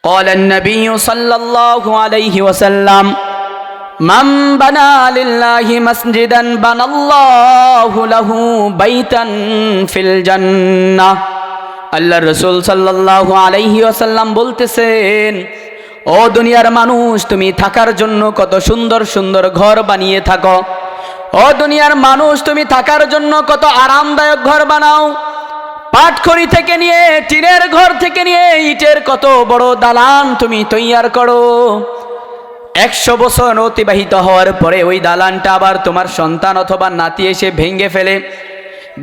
قال النبي صلى الله عليه وسلم من بنى لله مسجدا بنى الله له بيتا في الجنة আল্লাহর রাসূল সাল্লাল্লাহু আলাইহি ওয়াসাল্লাম বলতেছেন, ও দুনিয়ার মানুষ, তুমি থাকার জন্য কত সুন্দর সুন্দর ঘর বানিয়ে থাকো। ও দুনিয়ার মানুষ, তুমি থাকার জন্য কত আরামদায়ক ঘর বানাও। পাটখড়ি থেকে নিয়ে, টিনের ঘর থেকে নিয়ে, ইটের কত বড় দালান তুমি তৈয়ার করো। 100 বছর অতিবাহিত হওয়ার পরে ওই দালানটা আবার তোমার সন্তান অথবা নাতি এসে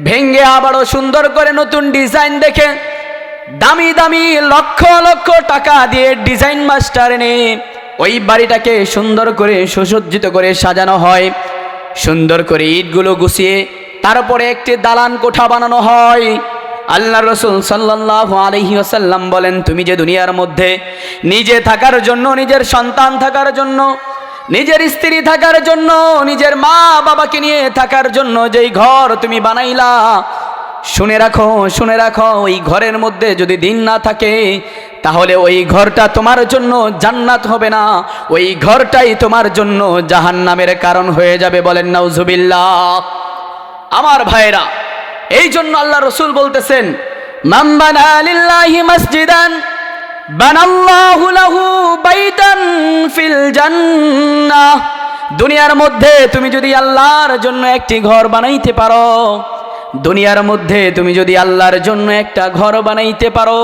ভেঙ্গে আবারও সুন্দর করে নতুন ডিজাইন দেখে দামি দামি লক্ষ লক্ষ টাকা দিয়ে ডিজাইন মাস্টার এনে ওই বাড়িটাকে সুন্দর করে সুসজ্জিত করে সাজানো হয়। সুন্দর করে ইটগুলো গুছিয়ে তারপরে একটি দালান কোঠা বানানো হয়। আল্লাহর রাসূল সাল্লাল্লাহু আলাইহি ওয়াসাল্লাম বলেন, তুমি যে দুনিয়ার মধ্যে নিজে থাকার জন্য, নিজের সন্তান থাকার জন্য, নিজের স্ত্রী থাকার জন্য, নিজের মা বাবাকে নিয়ে থাকার জন্য যেই ঘর তুমি বানাইলা, শুনে রাখো, ওই ঘরের মধ্যে যদি দিন না থাকে তাহলে ওই ঘরটা তোমার জন্য জান্নাত হবে না, ওই ঘরটাই তোমার জন্য জাহান্নামের কারণ হয়ে যাবে। বলেন নাউজুবিল্লাহ। আমার ভাইরা, এই জন্য আল্লাহ রাসূল বলতেছেন, মান বানা লিল্লাহি মাসজিদান বানাল্লাহু লাহু বাইতান ফিল জান্নাহ। দুনিয়ার মধ্যে তুমি যদি আল্লাহর জন্য একটি ঘর বানাইতে পারো, দুনিয়ার মধ্যে তুমি যদি আল্লাহর জন্য একটা ঘর বানাইতে পারো,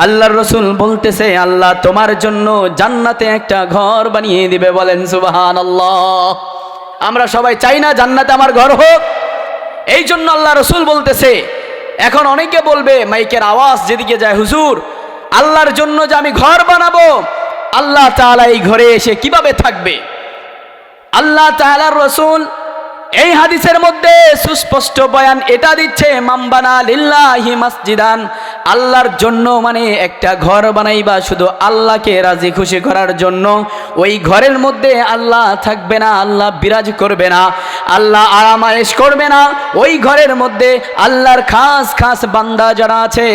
আল্লাহর রাসূল বলতেছে আল্লাহ তোমার জন্য জান্নাতে একটা ঘর বানিয়ে দিবে। বলেন সুবহানাল্লাহ। আমরা সবাই চাই না জান্নাতে আমার ঘর হোক? এই জন্য আল্লাহ রাসূল বলতেছে। এখন অনেকে বলবে, মাইকের আওয়াজ যেদিকে যায়, হুজুর আল্লাহর জন্য যে আমি ঘর বানাবো, আল্লাহ তাআলা এই ঘরে এসে কিভাবে থাকবে? আল্লাহ তাআলার রাসূল এই হাদিসের মধ্যে সুস্পষ্ট বয়ান এটা দিচ্ছে, মান বানা লিল্লাহি মাসজিদান, আল্লাহর জন্য মানে একটা ঘর বানাইবা শুধু আল্লাহকে রাজি খুশি করার জন্য। ওই ঘরের মধ্যে আল্লাহ থাকবে না, আল্লাহ বিরাজ করবে না, আল্লাহ আরামায়েশ করবে না। ওই ঘরের মধ্যে আল্লাহর খাস খাস বান্দা যারা আছে,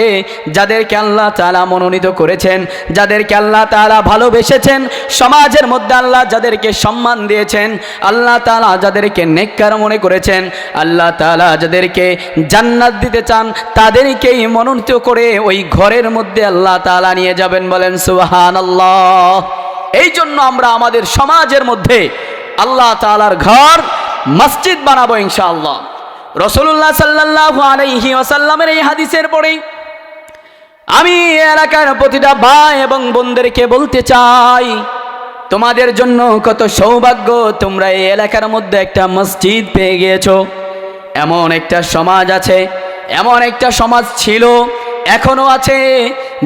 যাদেরকে আল্লাহ তাআলা মনোনীত করেছেন, যাদেরকে আল্লাহ তাআলা ভালোবেসেছেন, সমাজের মধ্যে আল্লাহ যাদেরকে সম্মান দিয়েছেন, আল্লাহ তাআলা যাদেরকে নেককার মনে করেছেন, আল্লাহ তাআলা যাদেরকে জান্নাত দিতে চান, তাদেরকেই মনোনীত করে ওই ঘরের মধ্যে আল্লাহ তাআলা নিয়ে যাবেন। বলেন সুবহানাল্লাহ। এই জন্য আমরা আমাদের সমাজের মধ্যে আল্লাহ তাআলার ঘর, মসজিদ বানাবো ইনশাআল্লাহ। রাসূলুল্লাহ সাল্লাল্লাহু আলাইহি ওয়াসাল্লামের এই হাদিসের পরে আমি এলাকার প্রতিটা ভাই এবং বোনদেরকে বলতে চাই, তোমাদের জন্য কত সৌভাগ্য, তোমরা এই এলাকার মধ্যে একটা মসজিদ পেয়ে গিয়েছো। এমন একটা সমাজ আছে, এমন একটা সমাজ ছিল, এখনো আছে,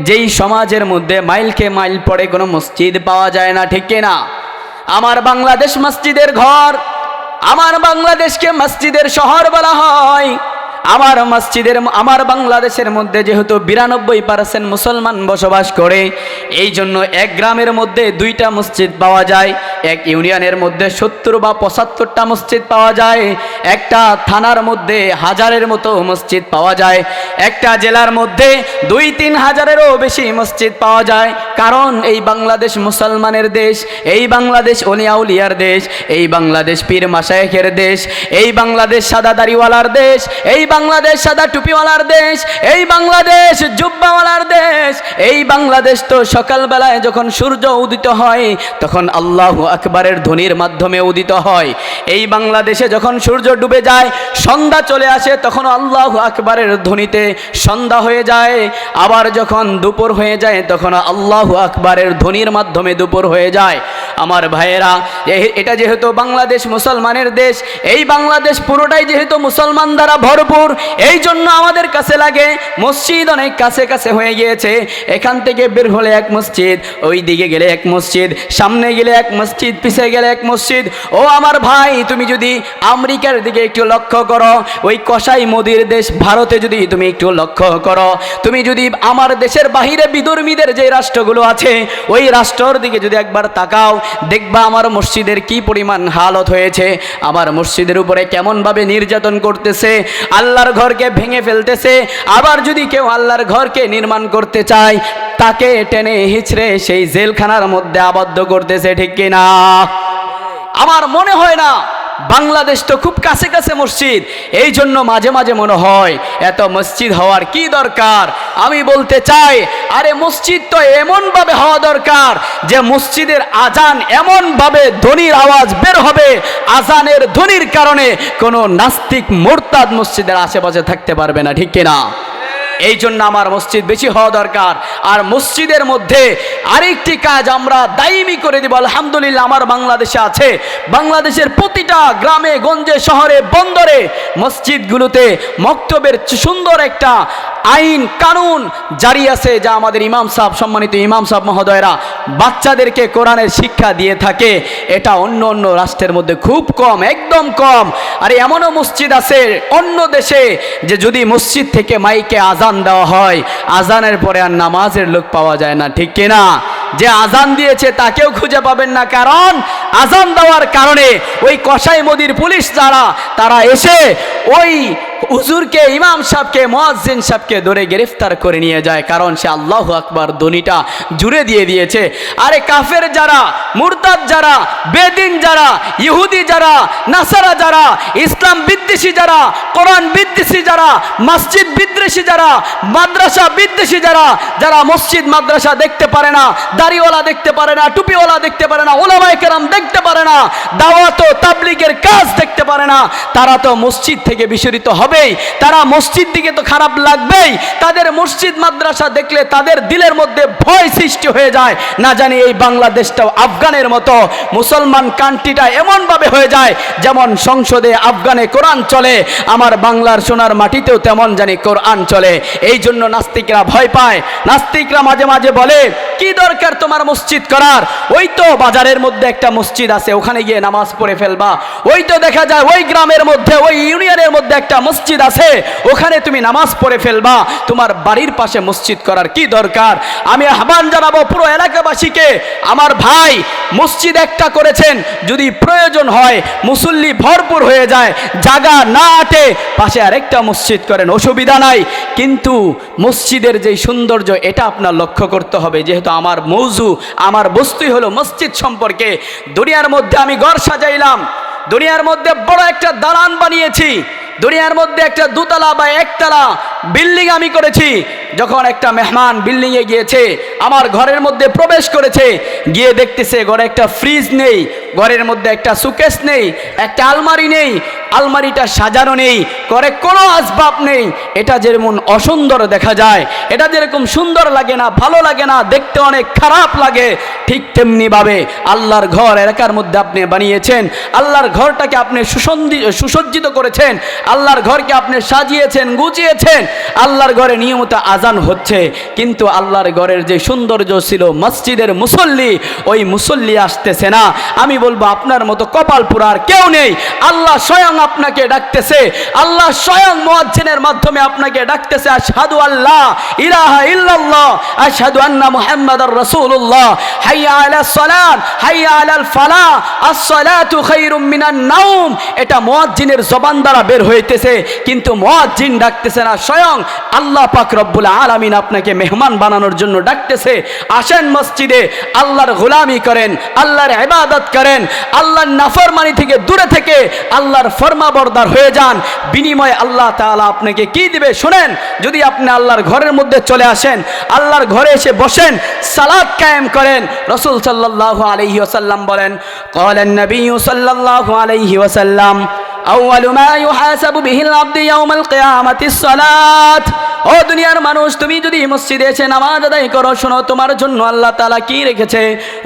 যেই সমাজের মধ্যে মাইলকে মাইল পরে কোনো মসজিদ পাওয়া যায় না, ঠিক কিনা? আমার বাংলাদেশ মসজিদের ঘর, আমার বাংলাদেশকে মসজিদের শহর বলা হয়। আমার বাংলাদেশের মধ্যে যেহেতু 92% মুসলমান বসবাস করে, এই জন্য এক গ্রামের মধ্যে 2টা মসজিদ পাওয়া যায়, এক ইউনিয়নের মধ্যে 70 বা 75টা মসজিদ পাওয়া যায়, একটা থানার মধ্যে 1000-এর মতো মসজিদ পাওয়া যায়, একটা জেলার মধ্যে 2-3 হাজারেরও বেশি মসজিদ পাওয়া যায়। কারণ এই বাংলাদেশ মুসলমানের দেশ, এই বাংলাদেশ ওলিয়া উলিয়ার দেশ, এই বাংলাদেশ পীর মাশায়েখের দেশ, এই বাংলাদেশ সাদা দাড়িওয়ালার দেশ, এই বাংলাদেশ সাদা টুপিওয়ালার দেশ, এই বাংলাদেশ জুব্বাওয়ালার দেশ। এই বাংলাদেশ তো সকালবেলায় যখন সূর্য উদিত হয় তখন আল্লাহু আকবারের ধ্বনির মাধ্যমে উদিত হয়। এই বাংলাদেশে যখন সূর্য ডুবে যায়, সন্ধ্যা চলে আসে, তখন আল্লাহু আকবারের ধ্বনিতে সন্ধ্যা হয়ে যায়। আবার যখন দুপুর হয়ে যায় তখন আল্লাহু আকবারের ধ্বনির মাধ্যমে দুপুর হয়ে যায়। আমার ভাইয়েরা, এটা যেহেতু বাংলাদেশ মুসলমানের দেশ, এই বাংলাদেশ পুরোটাই যেহেতু মুসলমান দ্বারা ভরপুর, এই জন্য আমাদের কাছে লাগে মসজিদ অনেক কাছে কাছে হয়ে গিয়েছে। এখান থেকে বের হলে এক মসজিদ, ওই দিকে গেলে এক মসজিদ, সামনে গেলে এক মসজিদ, পিছিয়ে গেলে এক মসজিদ। ও আমার ভাই, তুমি যদি আমেরিকার দিকে একটু লক্ষ্য করো, ওই কসাই মোদির দেশ ভারতে যদি তুমি একটু লক্ষ্য করো, তুমি যদি আমার দেশের বাহিরে বিধর্মীদের যে রাষ্ট্রগুলো আছে ওই রাষ্ট্রের দিকে যদি একবার তাকাও, দেখবা আমার মসজিদের কি পরিমাণ হালত হয়েছে, আমার মসজিদের উপরে কেমনভাবে নির্যাতন করতেছে, আল্লাহর ঘরকে ভেঙে ফেলতেছে। আবার যদি কেউ আল্লাহর ঘরকে নির্মাণ করতে চায়, তাকে টেনে হিচড়ে সেই জেলখানার মধ্যে আবদ্ধ করতেছে, ঠিক কিনা? আমার মনে হয় না, বাংলাদেশ তো খুব কাছে কাছে মসজিদ, এই জন্য মাঝে মাঝে মনে হয় এত মসজিদ হওয়ার কি দরকার। আমি বলতে চাই, আরে মসজিদ তো এমনভাবে হওয়া দরকার যে মসজিদের আজান এমনভাবে ধ্বনির আওয়াজ বের হবে, আজানের ধ্বনির কারণে কোনো নাস্তিক মোরতাদ মসজিদের আশেপাশে থাকতে পারবে না, ঠিক কিনা? এই জন্য আমার মসজিদ বেশি হওয়া দরকার। আর মসজিদের মধ্যে আরেকটি কাজ আমরা দায়মি করে দিব, আলহামদুলিল্লাহ আমার বাংলাদেশে আছে। বাংলাদেশের প্রতিটা গ্রামে গঞ্জে শহরে বন্দরে মসজিদগুলোতে মক্তবের সুন্দর একটা আইন কানুন জারি আছে, যা আমাদের ইমাম সাহেব, সম্মানিত ইমাম সাহেব মহোদয়রা বাচ্চাদেরকে কোরআনের শিক্ষা দিয়ে থাকে। এটা অন্য অন্য রাষ্ট্রের মধ্যে খুব কম, একদম কম। আর এমনও মসজিদ আছে অন্য দেশে যে যদি মসজিদ থেকে মাইকে আজান দেওয়া হয়, আজানের পরে আর নামাজের লোক পাওয়া যায় না, ঠিক কিনা? যে আজান দিয়েছে তাকেও খুঁজে পাবেন না, কারণ আজান দেওয়ার কারণে ওই কসাই মদির পুলিশ যারা, তারা এসে ওই হুজুরকে, ইমাম সাহেবকে, মুয়াজ্জিন সাহেবকে ধরে গ্রেফতার করে নিয়ে যায়, কারণ সে আল্লাহু আকবার ধ্বনিটা জুড়ে দিয়ে দিয়েছে। আরে কাফের যারা, মুরতাদ যারা, বেদিন যারা, ইহুদি যারা, নাসারা যারা, ইসলাম বিদ্বেষী যারা, কোরআন বিদ্বেষী যারা, মসজিদ বিদ্বেষী যারা, মাদ্রাসা বিদ্বেষী যারা, যারা মসজিদ মাদ্রাসা দেখতে পারে না, দাড়িওয়ালা দেখতে পারে না, টুপিওয়ালা দেখতে পারে না, উলামায়ে কেরাম দেখতে পারে না, দাওয়াত ও তাবলীগের কাজ দেখতে পারে না, তারা তো মসজিদ থেকে বিচলিত হবে, তারা মসজিদ দিকে তো খারাপ লাগবেই। তাদের মসজিদ মাদ্রাসা দেখলে তাদের দিলের মধ্যে ভয় সৃষ্টি হয়ে যায়। না জানি এই বাংলাদেশটাও আফগানের মতো মুসলমান কান্ট্রিটা এমন ভাবে হয়ে যায়, যেমন সংসদে আফগানে কোরআন চলে, আমার বাংলার সোনার মাটিতেও তেমন জানি কোরআন চলে। এই জন্য নাস্তিকরা ভয় পায়। নাস্তিকরা মাঝে মাঝে বলে, কি দরকার তোমার মসজিদ করার? ওই তো বাজারের মধ্যে একটা মসজিদ আছে, ওখানে গিয়ে নামাজ পড়ে ফেলবা। ওই তো দেখা যায় ওই গ্রামের মধ্যে, ওই ইউনিয়নের মধ্যে একটা মসজিদ আছে, ওখানে তুমি নামাজ পড়ে ফেলবা। তোমার বাড়ির পাশে মসজিদ করার কি দরকার? আমি আহ্বান জানাবো পুরো এলাকাবাসীকে, আমার ভাই মসজিদ একটা করেছেন, যদি প্রয়োজন হয় মুসল্লি ভরপুর হয়ে যায়, জায়গা না আটে, পাশে আরেকটা মসজিদ করেন, অসুবিধা নাই। কিন্তু মসজিদের যে সৌন্দর্য, এটা আপনার লক্ষ্য করতে হবে। যেহেতু আমার মৌজু, আমার বস্তুই হলো মসজিদ সম্পর্কে। দুনিয়ার মধ্যে আমি ঘর সাজাইলাম, দুনিয়ার মধ্যে বড় একটা দালান বানিয়েছি, দুনিয়ার মধ্যে একটা দুতলা বা একতলা বিল্ডিং আমি করেছি। যখন একটা মেহমান বিল্ডিংয়ে গিয়েছে, আমার ঘরের মধ্যে প্রবেশ করেছে, গিয়ে দেখতেছে ঘরে একটা ফ্রিজ নেই, ঘরের মধ্যে একটা সুকেস নেই, একটা আলমারি নেই, আলমারিটা সাজানো নেই, ঘরে কোনো আসবাব নেই। এটা যেমন অসুন্দর দেখা যায়, এটা যেরকম সুন্দর লাগে না, ভালো লাগে না, দেখতে অনেক খারাপ লাগে, ঠিক তেমনিভাবে আল্লাহর ঘর এলাকার মধ্যে আপনি বানিয়েছেন, আল্লাহর ঘরটাকে আপনি সুসজ্জিত করেছেন, আল্লাহর ঘরকে আপনি সাজিয়েছেন, গুছিয়েছেন, আল্লাহর ঘরে নিয়মিত আজান হচ্ছে, কিন্তু আল্লাহর ঘরের যে সৌন্দর্য ছিল মসজিদের মুসল্লি, ওই মুসল্লি আসতেছে না। আমি বলবো আপনার মতো কপাল পুরার কেউ নেই। আল্লাহ স্বয়ং আপনাকে ডাকতেছে, আল্লাহ স্বয়ং মুয়াজ্জিনের মাধ্যমে আপনাকে ডাকতেছে, আশহাদু আল্লাহ ইলাহা ইল্লাল্লাহ, আশহাদু আন্না মুহাম্মাদার রাসূলুল্লাহ, হাইয়া আলাস সালাত, হাইয়া আলাল ফালাহ, আস-সালাতু খায়রুম মিনান নাওম। এটা মুয়াজ্জিনের জবান দ্বারা বের হইতেছে, কিন্তু মুয়াজ্জিন ডাকতেছে না, স্বয়ং আল্লাহ পাক রব্বুল আলামিন আপনাকে মেহমান বানানোর জন্য ডাকতেছে। আসেন মসজিদে, আল্লাহর গোলামি করেন, আল্লাহর ইবাদত করেন, আল্লাহর নাফরমানি থেকে দূরে থেকে আল্লাহর ফরমাবরদার হয়ে যান। বিনিময়ে আল্লাহ তাআলা আপনাকে কি দিবে শুনেন। যদি আপনি আল্লাহর ঘরের মধ্যে চলে আসেন, আল্লাহর ঘরে এসে বসেন, সালাত কায়েম করেন। রাসূল সাল্লাল্লাহু আলাইহি ওয়াসাল্লাম বলেন, ক্বালান নবী সাল্লাল্লাহু আলাইহি ওয়াসাল্লাম, আউয়ালু মা ইউহাসাবু বিহিল আবদু ইয়াউমাল কিয়ামাতিস সালাত। ও দুনিয়ার মানুষ, তুমি যদি মসজিদে এসে নামাজ আদায় করো, শোনো তোমার জন্য আল্লাহ তাআলা কি রেখেছে।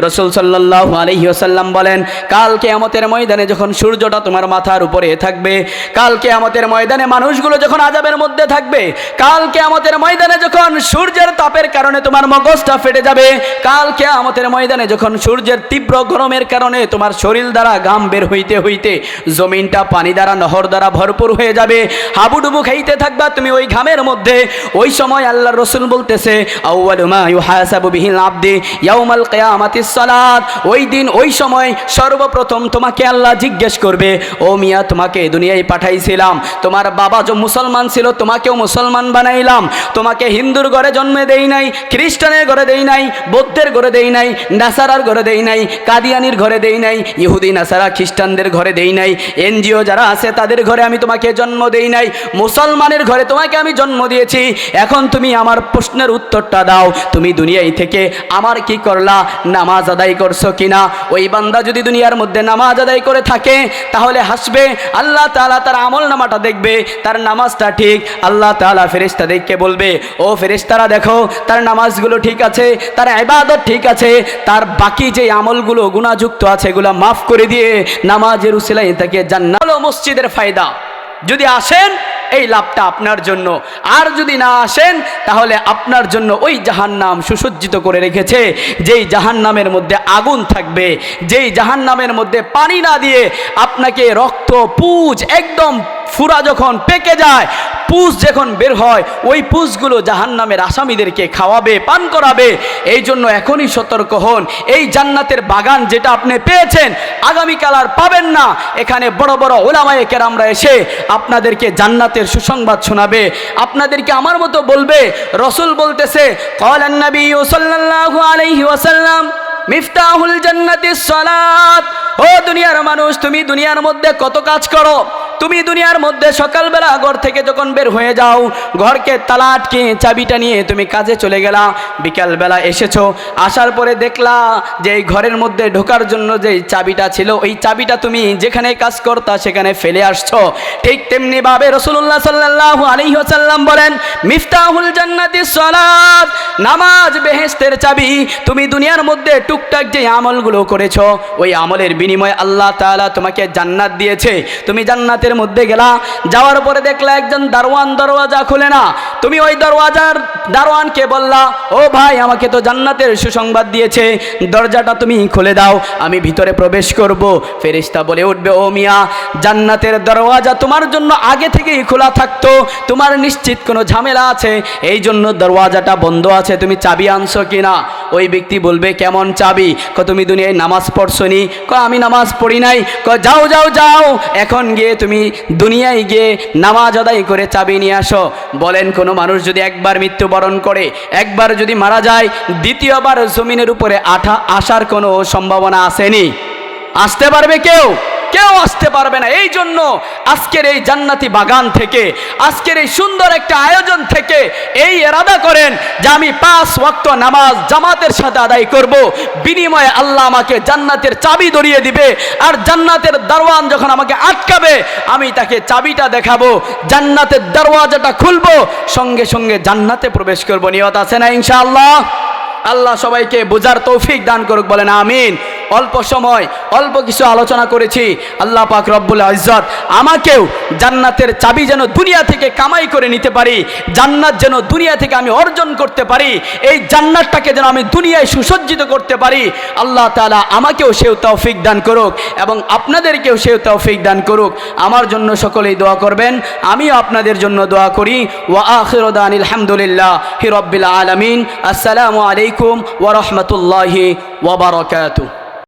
রাসূল সাল্লাল্লাহু আলাইহি ওয়াসাল্লাম বলেন, বলেন, কাল কিয়ামতের ময়দানে যখন সূর্যটা তোমার মাথার উপরে থাকবে, কাল কিয়ামতের ময়দানে মানুষগুলো যখন আযাবের মধ্যে থাকবে, কাল কিয়ামতের ময়দানে যখন সূর্যের তাপের কারণে তোমার মগজটা ফেটে যাবে, কাল কিয়ামতের ময়দানে যখন সূর্যের তীব্র গরমের কারণে তোমার শরীর দ্বারা ঘাম বের হইতে হইতে জমিনটা পানি দ্বারা, নহর দ্বারা ভরপুর হয়ে যাবে, হাবুডুবু খাইতে থাকবা তুমি ওই ঘামের মধ্যে। ওই সময় আল্লাহর রাসূল বলতেছে, আউয়ালু মা ইউহাসাবু বিহিল আবদি ইয়াউমাল কিয়ামাতিস সালাত। ওই দিন ওই সময় সর্বপ্রথম তোমাকে আল্লাহ জিজ্ঞেস করবে, ও মিয়া তোমাকে দুনিয়ায় পাঠাইছিলাম, তোমার বাবা যে মুসলমান ছিল তোমাকেও মুসলমান বানাইলাম, তোমাকে হিন্দুর ঘরে জন্ম দেই নাই, খ্রিস্টানের ঘরে দেই নাই, বৌদ্ধের ঘরে দেই নাই, নাসারার ঘরে দেই নাই, কাদিয়ানির ঘরে দেই নাই, ইহুদি নাসারা খ্রিস্টানদের ঘরে দেই নাই, এনজিও যারা আছে তাদের ঘরে আমি তোমাকে জন্ম দেই নাই, মুসলমানের ঘরে তোমাকে আমি জন্ম দিয়েছি। এখন তুমি আমার প্রশ্নের উত্তরটা দাও, তুমি দুনিয়ায় থেকে আমার কি করলা? নামাজ আদায় করছো কিনা? ওই বান্দা যদি দুনিয়ার মধ্যে নামাজ আদায় করে থাকে তাহলে হাসবে, আল্লাহ তাআলা তার আমল নামাটা দেখবে, তার নামাজটা ঠিক। আল্লাহ তাআলা ফেরেশতা দেখে বলবে, ও ফেরেশতারা দেখো তার নামাজগুলো ঠিক আছে, তার ইবাদত ঠিক আছে, তার বাকি যে আমলগুলো গুনাহযুক্ত আছে এগুলো মাফ করে দিয়ে নামাজের উসিলায় তাকে জান্নাত। হলো মসজিদের ফায়দা। যদি আসেন এই লাভটা আপনার জন্য, আর যদি না আসেন তাহলে আপনার জন্য ওই জাহান্নাম সুসজ্জিত করে রেখেছে, যেই জাহান্নামের মধ্যে আগুন থাকবে, যেই জাহান্নামের মধ্যে পানি না দিয়ে আপনাকে রক্ত পুজ একদম ফুরা যখন পেকে যায়, পুজ যখন বের হয়, ওই পুজগুলো জাহান্নামের আসামিদেরকে খাওয়াবে, পান করাবে। এই জন্য এখনই সতর্ক হন। এই জান্নাতের বাগান যেটা আপনি পেয়েছেন আগামীকাল আর পাবেন না। এখানে বড় বড় উলামায়ে কেরামরা এসে আপনাদেরকে জান্নাতের সুসংবাদ শোনাবে, আপনাদেরকে আমার মতো বলবে। রাসূল বলতেছে, ক্বালান নবী সাল্লাল্লাহু আলাইহি ওয়াসাল্লাম মিফতাহুল জান্নাতিস সালাত। ও দুনিয়ার মানুষ, তুমি দুনিয়ার মধ্যে কত কাজ করো। তুমি দুনিয়ার মধ্যে সকালবেলা ঘর থেকে যখন বের হয়ে যাও, ঘরকে তালা আটকে চাবিটা নিয়ে তুমি কাজে চলে গেলা, বিকালবেলা এসেছো, আসার পরে দেখলা যে এই ঘরের মধ্যে ঢোকার জন্য যে চাবিটা ছিল ওই চাবিটা তুমি যেখানে কাজ করতা সেখানে ফেলে আসছো। ঠিক তেমনি ভাবে রাসূলুল্লাহ সাল্লাল্লাহু আলাইহি ওয়াসাল্লাম বলেন, মিফতাহুল জান্নাতিস সালাত, নামাজ বেহেশতের চাবি। তুমি দুনিয়ার মধ্যে টুকটাক যে আমলগুলো করেছো ওই আমলের বিনিময়ে আল্লাহ তাআলা তোমাকে জান্নাত দিয়েছে। তুমি জান্নাতের মধ্যে গেলা, যাওয়ার পরে দেখলা একজন দারোয়ান দরওয়াজা খুলে না, তুমি ওই দারোয়ানকে বললা, ও ভাই আমাকে তো জান্নাতের সুসংবাদ দিয়েছে, দরজাটা তুমি খুলে দাও, আমি ভিতরে প্রবেশ করব। ফেরেশতা বলে উঠবে, ও মিয়া জান্নাতের দরওয়াজা তোমার জন্য আগে থেকেই খোলা থাকতো, তোমার নিশ্চিত কোনো ঝামেলা আছে এই জন্য দরওয়াজাটা বন্ধ আছে, তুমি চাবি আনছো কিনা? ওই ব্যক্তি বলবে, কেমন চাবি? তুমি দুনিয়ায় নামাজ পড়ছো নি? আমি নামাজ পড়ি নাই। যাও যাও যাও, এখন গিয়ে তুমি দুনিয়ায় গিয়ে নামাজ আদায় করে চাবি নিয়ে আসো। বলেন, কোনো মানুষ যদি একবার মৃত্যুবরণ করে, একবার যদি মারা যায়, দ্বিতীয়বার জমিনের উপরে আসার কোনো সম্ভাবনা আসেনি? আসতে পারবে কেউ? কেউ আসতে পারবে না। এই জন্য আজকের এই জান্নাতি বাগান থেকে, আজকের এই সুন্দর একটা আয়োজন থেকে এই ইরাদা করেন যে আমি 5 ওয়াক্ত নামাজ জামাতের সাথে আদায় করব, বিনিময়ে আল্লাহ আমাকে জান্নাতের চাবি ধরিয়ে দিবে। আর জান্নাতের দরওয়ান যখন আমাকে আটকাবে আমি তাকে চাবিটা দেখাবো, জান্নাতের দরওয়াজাটা খুলবো, সঙ্গে সঙ্গে জান্নাতে প্রবেশ করব। নিয়ত আছে না ইনশাআল্লাহ? আল্লাহ সবাইকে বোঝার তৌফিক দান করুক, বলেন আমিন। অল্প সময় অল্প কিছু আলোচনা করেছি, আল্লাহ পাক রব্বুল ইজ্জত আমাকেও জান্নাতের চাবি যেন দুনিয়া থেকে কামাই করে নিতে পারি, জান্নাত যেন দুনিয়া থেকে আমি অর্জন করতে পারি, এই জান্নাতটাকে যেন আমি দুনিয়ায় সুসজ্জিত করতে পারি। আল্লাহ তাআলা আমাকেও সেই তৌফিক দান করুক এবং আপনাদেরকেও সেই তৌফিক দান করুক। আমার জন্য সকলেই দোয়া করবেন, আমিও আপনাদের জন্য দোয়া করি। ওয়া আখিরু দানিল হামদুলিল্লাহি রাব্বিল আলামিন। আসসালামু আলাইকুম ওয়া রাহমাতুল্লাহি ওয়া বারাকাতুহু।